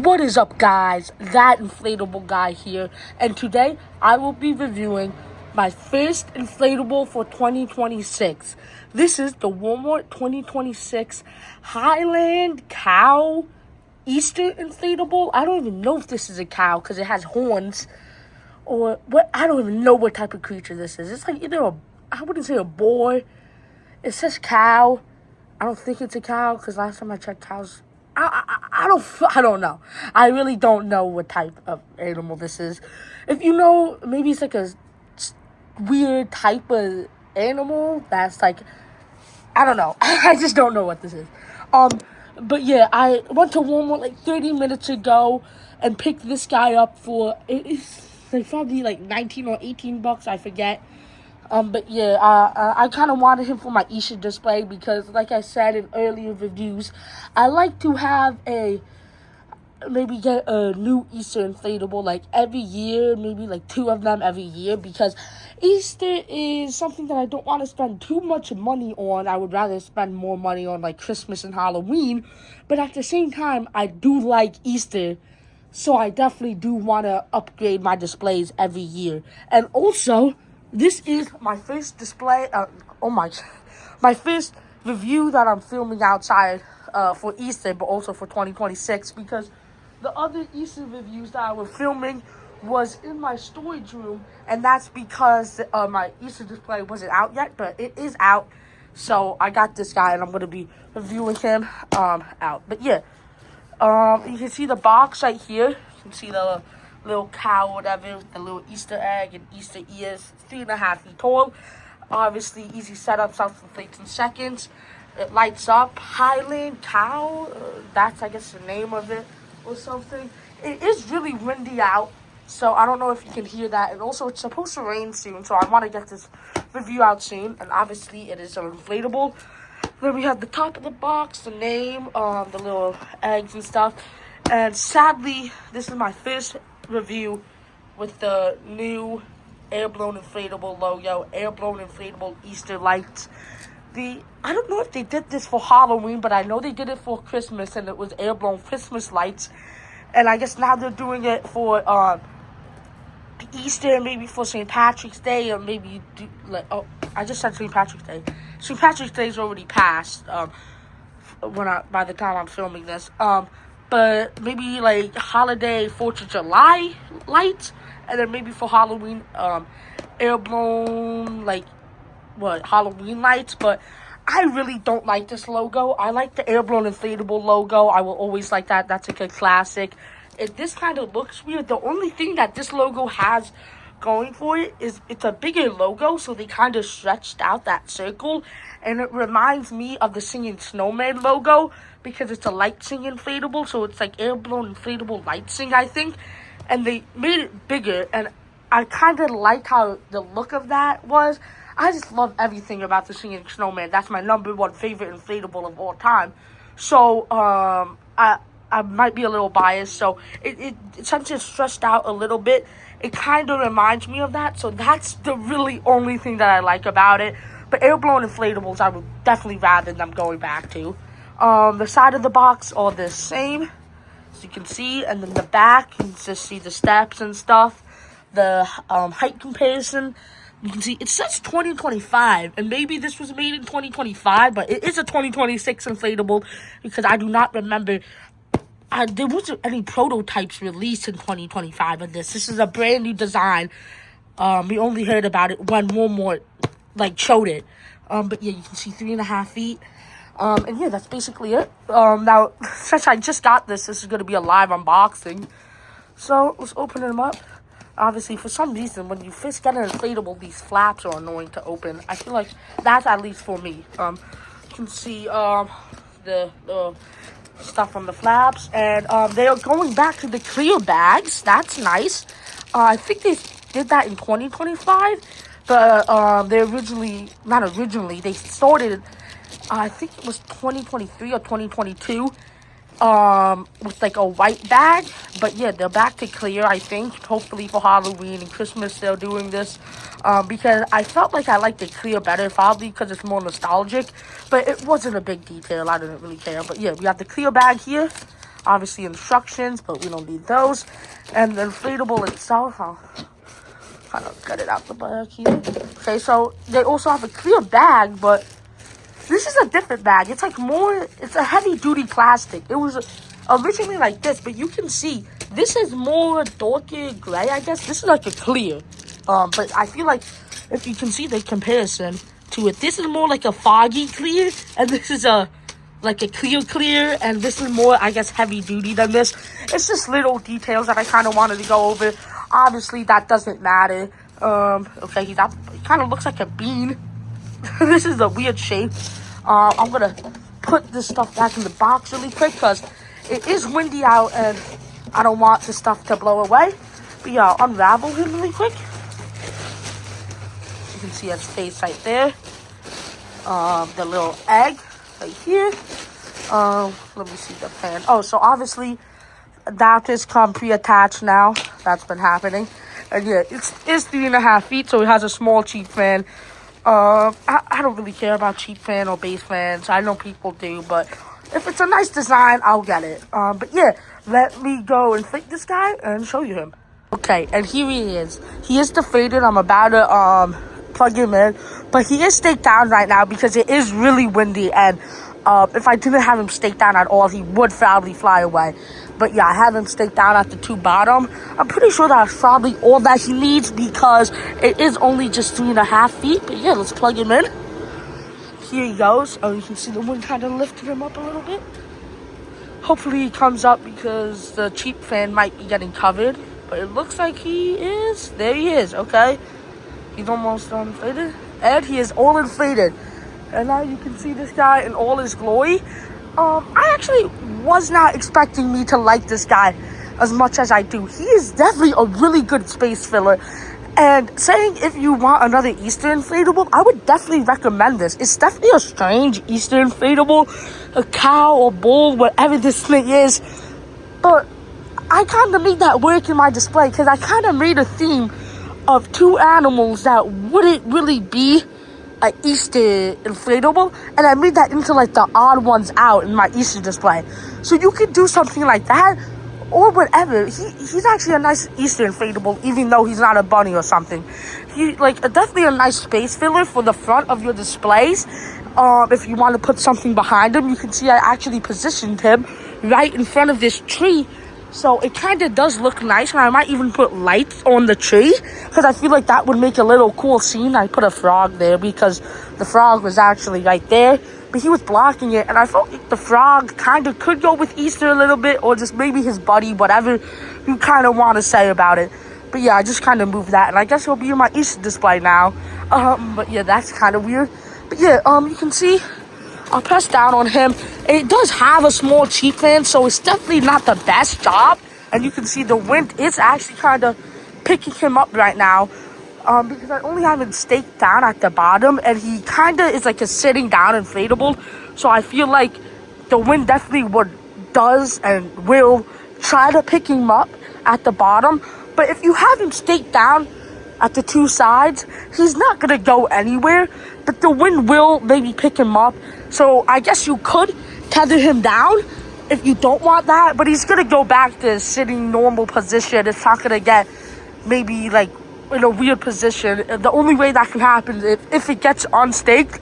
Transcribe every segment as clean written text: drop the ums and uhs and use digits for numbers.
What is up, guys? That inflatable guy here, and today I will be reviewing my first inflatable for 2026. This is the Walmart 2026 Highland cow Easter inflatable. I don't even know if this is a cow because it has horns, or what. I don't even know what type of creature this is. It's like either I wouldn't say a boar. It says cow. I don't think it's a cow because last time I checked, cows. I don't know. I really don't know what type of animal this is. If you know, maybe it's like a weird type of animal that's like, I don't know. I just don't know what this is. But yeah, I went to Walmart like 30 minutes ago and picked this guy up for, it's like probably like 19 or 18 bucks, I forget. But yeah, I kind of wanted him for my Easter display because, like I said in earlier reviews, I like to have maybe get a new Easter inflatable like every year, maybe like 2 of them every year, because Easter is something that I don't want to spend too much money on. I would rather spend more money on like Christmas and Halloween, but at the same time, I do like Easter. So I definitely do want to upgrade my displays every year. And also, this is my first display, my first review that I'm filming outside for Easter, but also for 2026, because the other Easter reviews that I was filming was in my storage room, and that's because my Easter display wasn't out yet, but it is out, so I got this guy, and I'm going to be reviewing him out. But yeah, you can see the box right here. You can see the little cow, whatever, the little Easter egg and Easter ears, 3.5 feet tall. Obviously, easy setup, self-inflates in seconds. It lights up. Highland cow, that's, I guess, the name of it or something. It is really windy out, so I don't know if you can hear that. And also, it's supposed to rain soon, so I want to get this review out soon. And obviously, it is an inflatable. Then we have the top of the box, the name, the little eggs and stuff. And sadly, this is my first review with the new Airblown inflatable logo, Airblown inflatable Easter lights. I don't know if they did this for Halloween, but I know they did it for Christmas, and it was Airblown Christmas lights. And I guess now they're doing it for Easter, maybe for St. Patrick's Day, or maybe I just said St. Patrick's Day. St. Patrick's Day's already passed. By the time I'm filming this, but maybe like holiday 4th of July lights, and then maybe for Halloween, Airblown, like, Halloween lights. But I really don't like this logo. I like the Airblown inflatable logo. I will always like that. That's like a classic. This kind of looks weird. The only thing that this logo has going for it is it's a bigger logo, so they kind of stretched out that circle, and it reminds me of the Singing Snowman logo, because it's a light sing inflatable, so it's like Airblown inflatable light sing, I think, and they made it bigger, and I kind of like how the look of that was. I just love everything about the Singing Snowman. That's my #1 favorite inflatable of all time. So I might be a little biased, so it since it's stretched out a little bit, it kind of reminds me of that, so that's the really only thing that I like about it. But Airblown inflatables, I would definitely rather them going back to. The side of the box are the same, as you can see, and then the back, you can just see the steps and stuff. The height comparison, you can see it says 2025, and maybe this was made in 2025, but it is a 2026 inflatable, because I do not remember. There wasn't any prototypes released in 2025 of this. This is a brand new design. We only heard about it when Walmart showed it. But yeah, you can see 3.5 feet. And yeah, that's basically it. Now, since I just got this is going to be a live unboxing. So let's open them up. Obviously, for some reason, when you first get an inflatable, these flaps are annoying to open. I feel like that's at least for me. You can see the stuff on the flaps, and they are going back to the clear bags. That's nice. I think they did that in 2025, but they started, I think it was 2023 or 2022, with like a white bag. But yeah, they're back to clear, I think. Hopefully for Halloween and Christmas they're doing this, because I felt like I liked the clear better, probably because it's more nostalgic, but it wasn't a big detail. I didn't really care. But yeah, we have the clear bag here. obviously instructions, but we don't need those. And the inflatable itself, I'll kind of cut it out the bag here. Okay, so they also have a clear bag, but this is a different bag. It's like it's a heavy duty plastic. It was originally like this, but you can see this is more darker gray, I guess. This is like a clear. But I feel like if you can see the comparison to it, this is more like a foggy clear, and this is like a clear, and this is more, I guess, heavy duty than this. It's just little details that I kind of wanted to go over. Obviously, that doesn't matter. Okay, he kind of looks like a bean. This is a weird shape. I'm gonna put this stuff back in the box really quick because it is windy out and I don't want the stuff to blow away. But yeah, I'll unravel him really quick. You can see his face right there. The little egg right here. Let me see the fan. Oh, so obviously adapters come pre-attached now. That's been happening. And yeah, it's 3.5 feet, so it has a small cheap fan. I don't really care about cheap fan or base fans. I know people do, but if it's a nice design, I'll get it. But yeah, let me go and fit this guy and show you him. Okay, and here he is. He is deflated. I'm about to plug him in, but he is staked down right now because it is really windy, and if I didn't have him staked down at all, he would probably fly away. But yeah, I have him staked down at the 2 bottom. I'm pretty sure that's probably all that he needs because it is only just 3.5 feet. But yeah, let's plug him in. Here he goes. Oh, you can see the wind kind of lifted him up a little bit. Hopefully he comes up because the cheap fan might be getting covered. But it looks like he is. There he is, okay. He's almost inflated. And he is all inflated. And now you can see this guy in all his glory. I actually was not expecting me to like this guy as much as I do. He is definitely a really good space filler. And saying if you want another Easter inflatable, I would definitely recommend this. It's definitely a strange Easter inflatable, a cow or bull, whatever this thing is. But I kind of made that work in my display because I kind of made a theme of 2 animals that wouldn't really be an Easter inflatable, and I made that into like the odd ones out in my Easter display. So you could do something like that or whatever. He's actually a nice Easter inflatable, even though he's not a bunny or something. He definitely a nice space filler for the front of your displays. If you want to put something behind him, you can see I actually positioned him right in front of this tree. So it kind of does look nice, and I might even put lights on the tree because I feel like that would make a little cool scene. I put a frog there because the frog was actually right there, but he was blocking it, and I felt like the frog kind of could go with Easter a little bit, or just maybe his buddy, whatever you kind of want to say about it. But yeah, I just kind of moved that, and I guess it'll be in my Easter display now. But yeah, that's kind of weird. But yeah, you can see I'll press down on him. It does have a small cheap fan, so it's definitely not the best job. And you can see the wind is actually kind of picking him up right now. Because I only have him staked down at the bottom, and he kind of is like a sitting down inflatable. So I feel like the wind definitely does and will try to pick him up at the bottom. But if you have him staked down at the 2 sides, he's not going to go anywhere. But the wind will maybe pick him up. So I guess you could tether him down if you don't want that. But he's going to go back to sitting normal position. It's not going to get maybe like in a weird position. The only way that can happen is if it gets unstaked.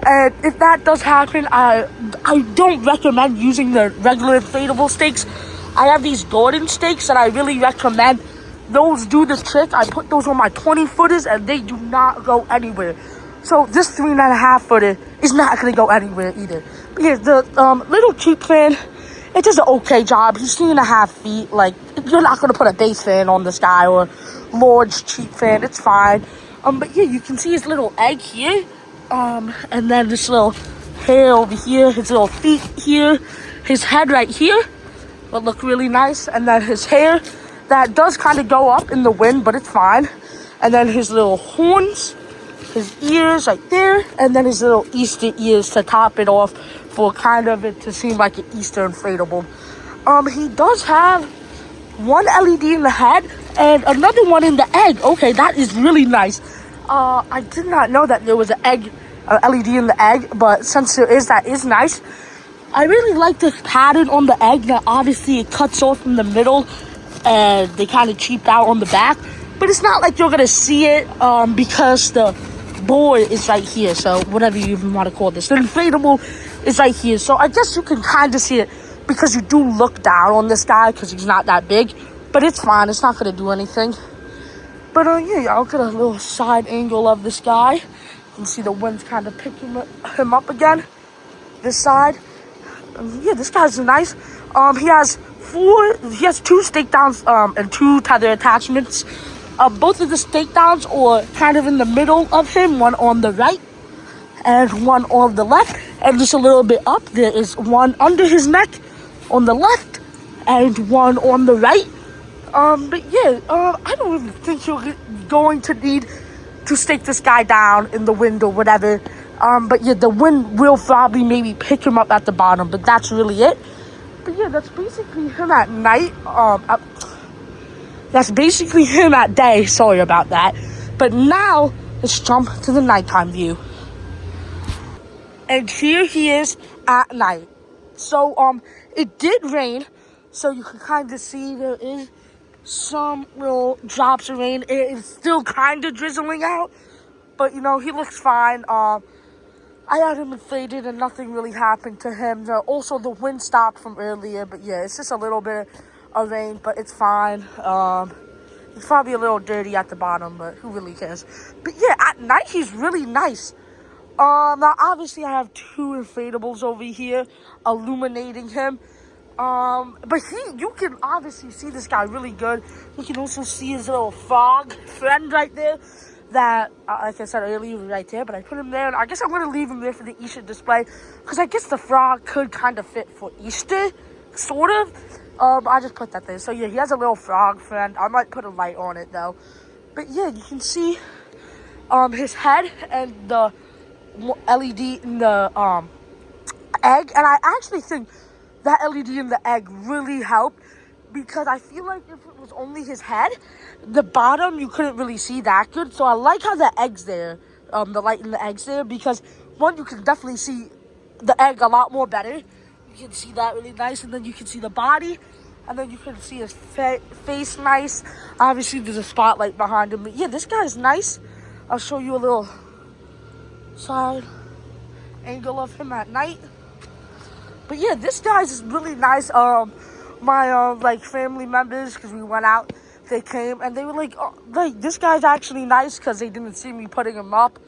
And if that does happen, I don't recommend using the regular inflatable stakes. I have these Gordon stakes that I really recommend. Those do the trick. I put those on my 20-footers and they do not go anywhere. So this 3.5-footer is not going to go anywhere either. But yeah, the little cheap fan, it does an okay job. He's 3.5 feet. Like, you're not going to put a base fan on this guy or large cheap fan. It's fine. But yeah, you can see his little egg here. And then this little hair over here, his little feet here, his head right here will look really nice. And then his hair, that does kind of go up in the wind, but it's fine. And then his little horns, his ears right there, and then his little Easter ears to top it off for kind of it to seem like an Easter inflatable. He does have one LED in the head and another one in the egg. Okay, that is really nice. I did not know that there was an LED in the egg, but since there is, that is nice. I really like this pattern on the egg. Now, obviously, it cuts off in the middle, and they kind of cheaped out on the back. But it's not like you're gonna see it because the board is right here. So whatever you even want to call this, the inflatable is right here. So I guess you can kind of see it because you do look down on this guy because he's not that big. But it's fine. It's not gonna do anything. But yeah, I'll get a little side angle of this guy. You can see the wind's kind of picking him up again. This side. Yeah, this guy's nice. He has two stake downs and two tether attachments. Both of the stake downs are kind of in the middle of him, one on the right and one on the left. And just a little bit up, there is one under his neck on the left and one on the right. But yeah, I don't even think you're going to need to stake this guy down in the wind or whatever. But yeah, the wind will probably maybe pick him up at the bottom, but that's really it. But yeah, that's basically him at night. That's basically him at day. Sorry about that. But now, let's jump to the nighttime view. And here he is at night. So, it did rain, so you can kind of see there is some little drops of rain. It is still kind of drizzling out, but you know, he looks fine. I had him inflated and nothing really happened to him. Also, the wind stopped from earlier, but yeah, it's just a little bit of rain, but it's fine. He's probably a little dirty at the bottom, but who really cares? But yeah, at night, he's really nice. Now, obviously, I have two inflatables over here illuminating him. But you can obviously see this guy really good. You can also see his little frog friend right there. That, like I said earlier, right there, but I put him there, and I guess I'm going to leave him there for the Easter display, because I guess the frog could kind of fit for Easter, sort of. I just put that there. So yeah, he has a little frog friend. I might put a light on it though. But yeah, you can see his head and the LED in the egg, and I actually think that LED in the egg really helped, because I feel like if it was only his head, the bottom, you couldn't really see that good. So I like how the egg's there, the light in the egg's there, because one, you can definitely see the egg a lot more better. You can see that really nice, and then you can see the body, and then you can see his face nice. Obviously, there's a spotlight behind him. But yeah, this guy's nice. I'll show you a little side angle of him at night. But yeah, this guy's really nice. My like family members, because we went out, they came and they were like, oh, like, this guy's actually nice, because they didn't see me putting him up.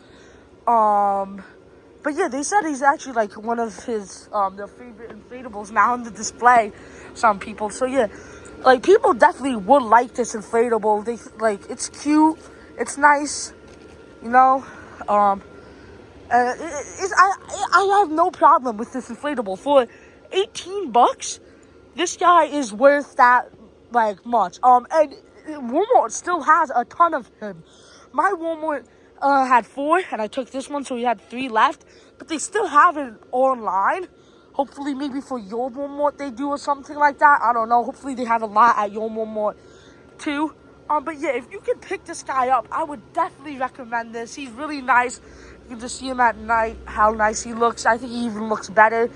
But yeah, they said he's actually like one of his their favorite inflatables now in the display. Some people, so yeah, like, people definitely would like this inflatable. They like, it's cute, it's nice, you know. I have no problem with this inflatable. For $18, this guy is worth that, like, much. And Walmart still has a ton of him. My Walmart had 4, and I took this one, so we had 3 left. But they still have it online. Hopefully, maybe for your Walmart they do or something like that. I don't know. Hopefully, they have a lot at your Walmart too. But yeah, if you can pick this guy up, I would definitely recommend this. He's really nice. You can just see him at night, how nice he looks. I think he even looks better.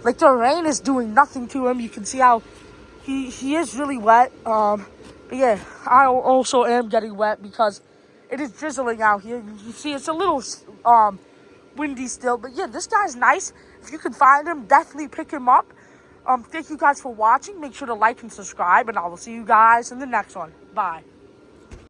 Like, the rain is doing nothing to him. You can see how he is really wet. But yeah, I also am getting wet because it is drizzling out here. You can see it's a little windy still. But yeah, this guy's nice. If you can find him, definitely pick him up. Thank you guys for watching. Make sure to like and subscribe, and I will see you guys in the next one. Bye.